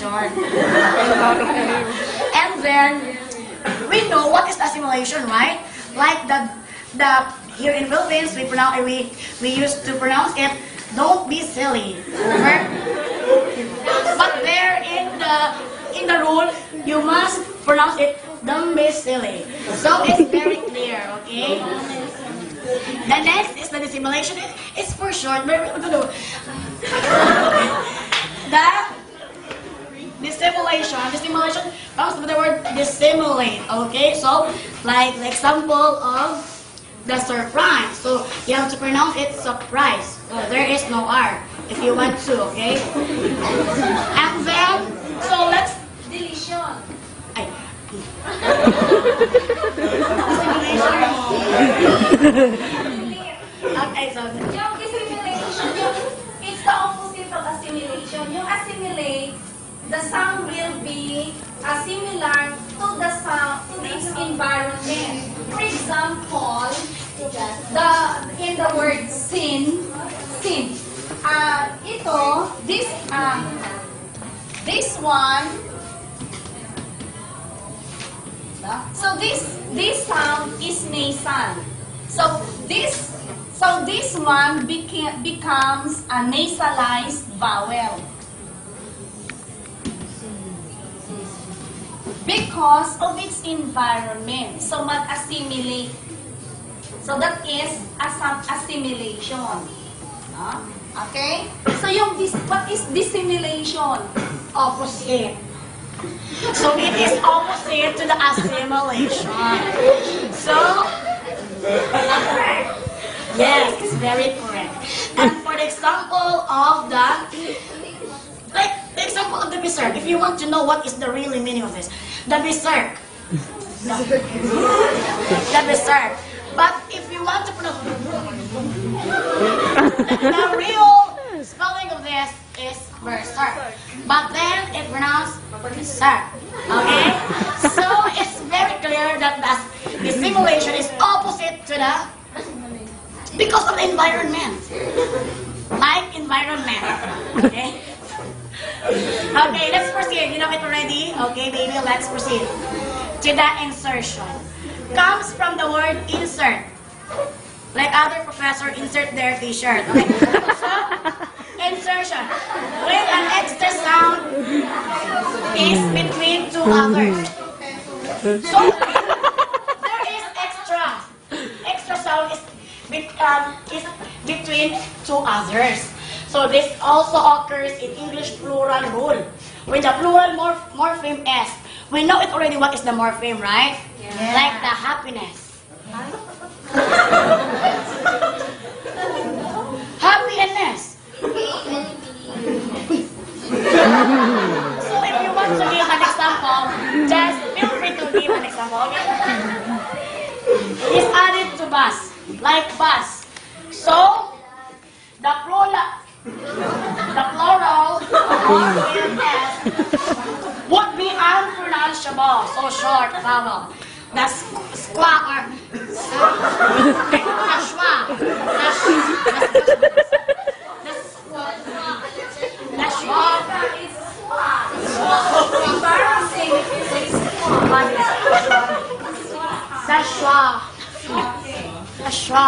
assimilation. And then, we know what is assimilation, right? Like here in Philippines, we used to pronounce it, don't be silly. But there in the rule, you must pronounce it, don't be silly. So it's very clear, okay? The next is the dissimulation. It's for short, but we're going to do the dissimulation comes from the word dissimulate, okay? So, like the example of the surprise. So, you have to pronounce it surprise. So, there is no R if you want to, okay? And then, so let's... Deletion. Okay, so... Yung dissimulation, it's the opposite of assimilation. Yung assimilate, the sound will be similar to the sound, to its environment. For example, in the word sin. This one. So this sound is nasal. So this one becomes a nasalized vowel. Because of its environment. So mag-assimilate. So that is assimilation. Okay? So what is dissimulation? Opposite. So it is opposite to the assimilation. So, yes, it's very correct. And for the example of the example of the berserk, if you want to know what is the real meaning of this, the berserk. The berserk. But if you want to pronounce the real spelling of this is berserk. But then it pronounced berserk. Okay? So it's very clear that the simulation is opposite to the because of the environment. Like environment. Okay? Okay, let's proceed. You know it already? Okay, baby, let's proceed. To the insertion. Comes from the word insert. Like other professor insert their t-shirt. Okay? So, insertion. When an extra sound is between two others. So, there is extra sound is between two others. So this also occurs in English plural rule. When the plural morpheme is, we know it already what is the morpheme, right? Yeah. Like the happiness. Happiness. So if you want to give an example, just feel free to give an example. Okay? It's added to bus, like bus. So the plural would be unpronounceable, so short vowel. The squawk or the schwa. The schwa. Embarrassing if you say squawk. The schwa. The schwa.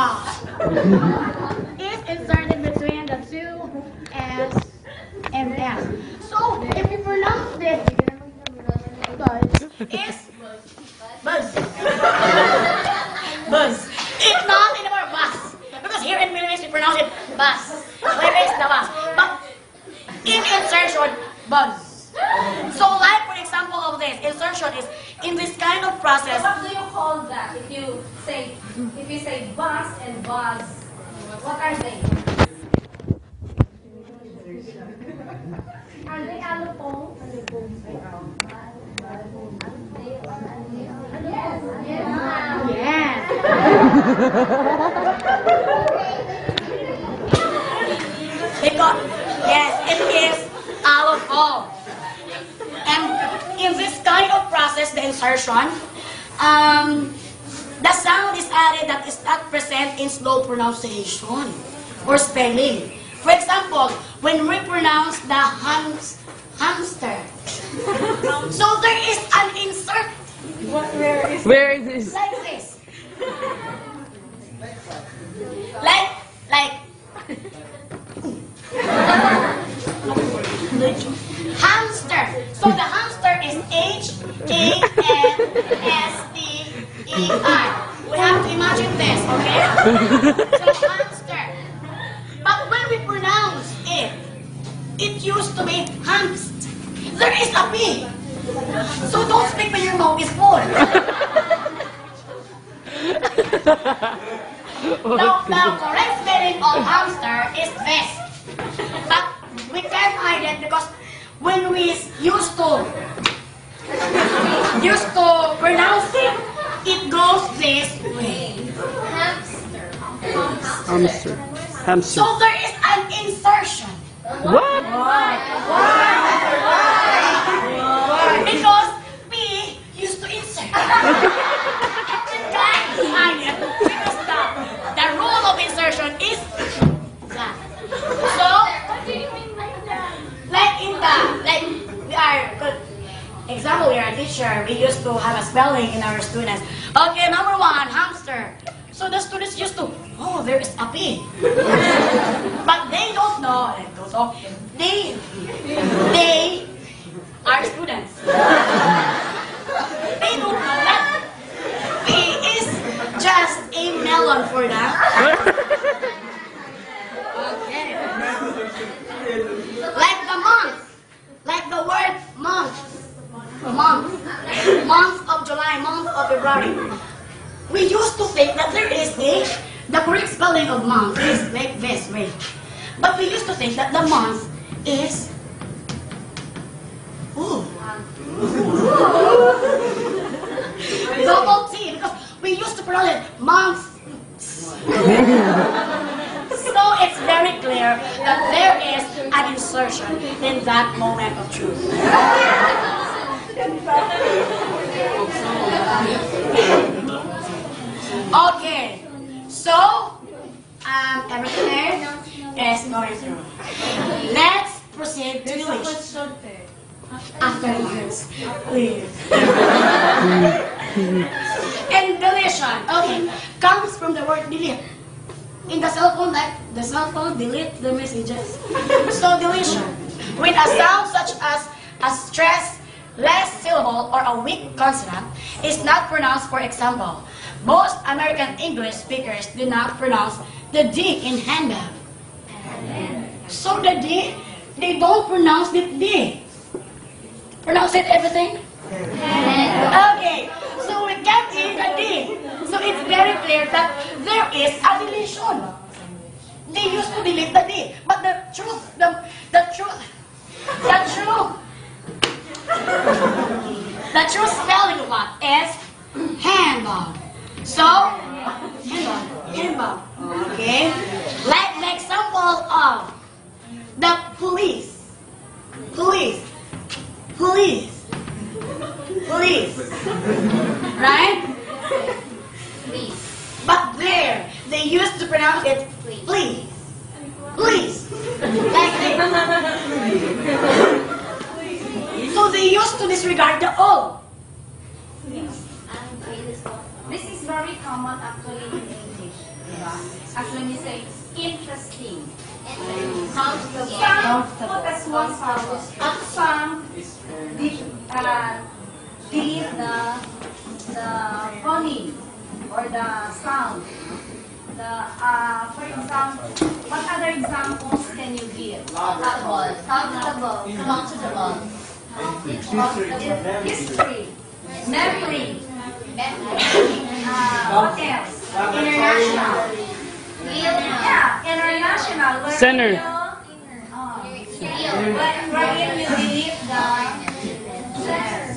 Is inserted between the two S and S. So if you pronounce this, it's buzz. Buzz. It's not anymore bus. Because here in Philippines we pronounce it bus. Where is the bus? But in insertion, buzz. So like for example of this, insertion is in this kind of process. What do you call that? If you say bus and buzz, what are they? Are they allophones? Yes. Because, yes, it is allophone. And in this kind of process, the insertion, the sound is added that is not present in slow pronunciation or spelling. For example, when we pronounce the hamster, So there is an insert Where is this? like this. Like hamster. So the hamster is Hamster. We have to imagine this, okay? So hamster. But when we pronounce it, it used to be hamst. There is a P. So don't speak when your mouth is full. The correct spelling of hamster is this. But we can't hide it because when we used to pronounce it, it goes this way. Hamster. Hamster. So there is an insertion. What? Because P used to insert. Because the rule of insertion is that. So, example, we are a teacher, we used to have a spelling in our students. Okay, number 1, hamster. So the students used to, oh, there is a P. But they don't know, they are students. They don't know that P is just a melon for them. Okay. Like the month. Like the word month. Month of July, month of February. We used to think that there is the correct spelling of month is like this way. But we used to think that the month is double T because we used to pronounce it month. So it's very clear that there is an insertion in that moment of truth. Okay, so everything is going through. Let's proceed to English. Afterwards, please. And deletion, okay, comes from the word delete. In the cell phone, like the cell phone, delete the messages. So deletion, with a sound such as a stress, less syllable, or a weak consonant, is not pronounced. For example, most American English speakers do not pronounce the D in handbag. So the D, they don't pronounce the D. Pronounce it everything? Okay, so we can't hear the D. So it's very clear that there is a deletion. They used to delete the D, but the true spelling of what is handbag. So handbag. Okay, like the example of the police, right? But there, they used to pronounce it please. Like this. So they used to disregard the O. This is very common actually in English. As when you say interesting. Some put as one sound, some delete the phoneme or the sound. For example, what other examples can you give? Comfortable. History. Memory. What else? International. Yeah, international. Center. Wherein you delete the letter.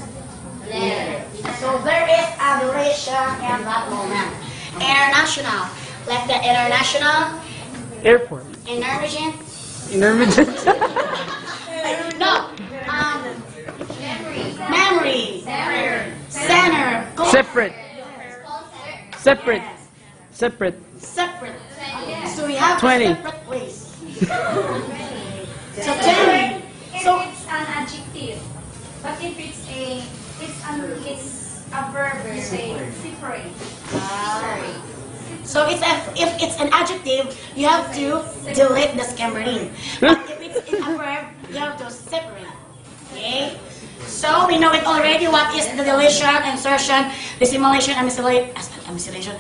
So there is a deletion in that moment. International, like the international Airport. emergent. No. Memory. Center. Separate. So we have 20. separate ways. So 20. So it's an adjective. But if it's a verb, we say separate. So if it's an adjective, you have to delete the scammering. But if it's in a verb, you have to separate. Okay? So we know it already what is the deletion, insertion, dissimulation, assimilation,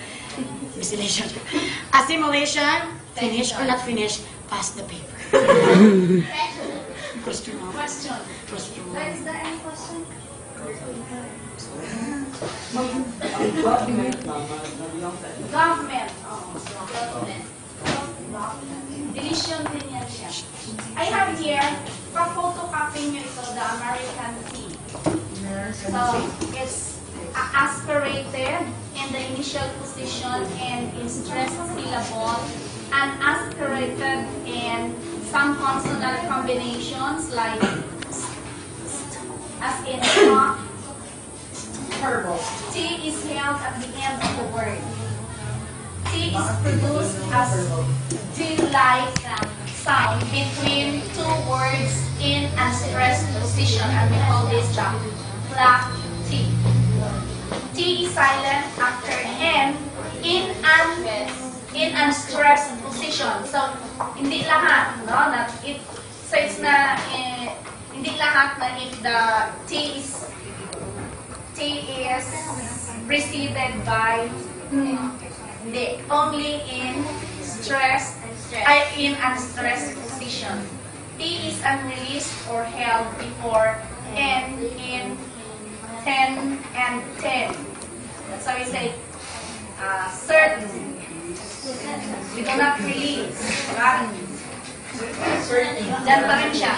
finish or not finish, pass the paper. Question. Where is the end question? Government. Deletion din yan siya. I have here, pa-photocopy nyo ito, the American T. So, it's aspirated in the initial position and in stressed syllable, and aspirated in some consonant combinations like as in talk. T is held at the end of the word. T is produced as T-like sound between two words in unstressed position, and we call this the flat T. T is silent after N in unstressed position. So, hindi lahat, no? That it says na hindi lahat na if the T is preceded by only in unstressed position. T is unreleased or held before N in 10 and 10. That's why we say certain. We do not release. Right? Diyan pa rin siya.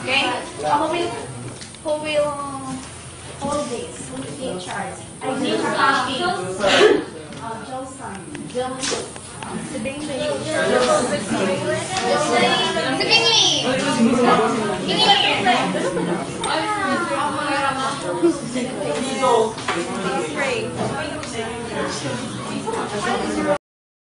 Okay? Who will hold this? Who will be in charge? I need to copy. Josan. Si Bingley. Si Bingley.